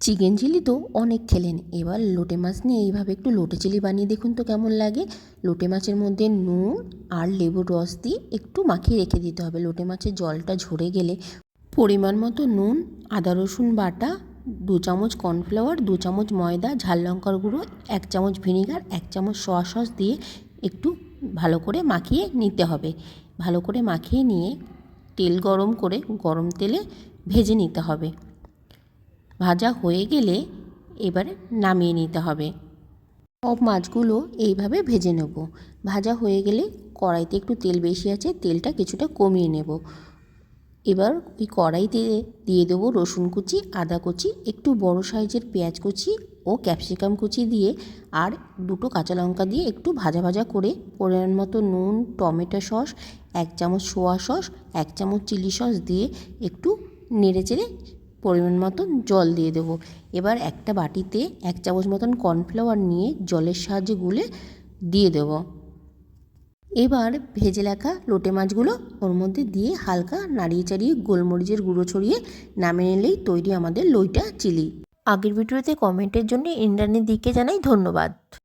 Chicken chilli তো অনেক খেলেন, এবার লোটে মাছ নিয়ে এইভাবে একটু লোটে চিলি বানিয়ে দেখুন তো কেমন লাগে। লোটে মাছের মধ্যে নুন আর লেবুর রস দিয়ে একটু মাখিয়ে রেখে দিতে হবে। লোটে মাছের জলটা ঝরে গেলে পরিমাণ মতো নুন, আদা রসুন বাটা, 2 চামচ কর্নফ্লাওয়ার, 2 চামচ ময়দা, ঝাল লঙ্কার গুঁড়ো, 1 চামচ ভিনিগার, 1 চামচ সয়া সস দিয়ে একটু ভালো করে মাখিয়ে নিতে হবে। ভালো করে মাখিয়ে নিয়ে তেল গরম করে গরম তেলে ভেজে নিতে হবে। ভাজা হয়ে গেলে এবারে নামিয়ে নিতে হবে। সব মাছগুলো এইভাবে ভেজে নেব। ভাজা হয়ে গেলে কড়াইতে একটু তেল বেশি আছে, তেলটা কিছুটা কমিয়ে নেব। এবার ওই কড়াইতে দিয়ে দেবো রসুন কুচি, আদা কুচি, একটু বড় সাইজের পেঁয়াজ কুচি ও ক্যাপসিকাম কুচি দিয়ে আর 2টো কাঁচা লঙ্কা দিয়ে একটু ভাজা ভাজা করে পরিমাণ মতো নুন, টমেটো সস, 1 চামচ সোয়া সস, 1 চামচ চিলি সস দিয়ে একটু নেড়েচেড়ে পরিমাণ মতন জল দিয়ে দেবো। এবার একটা বাটিতে 1 চামচ মতন কর্নফ্লাওয়ার নিয়ে জলের সাহায্যে গুলে দিয়ে দেবো। এবার ভেজে রাখা লোটে মাছগুলো ওর মধ্যে দিয়ে হালকা নাড়িয়ে চাড়িয়ে গোলমরিচের গুঁড়ো ছড়িয়ে নামিয়ে নিলেই তৈরি আমাদের লইটা চিলি। আগের ভিডিওতে কমেন্টের জন্য ইন্দ্রাণী দিকে জানাই ধন্যবাদ।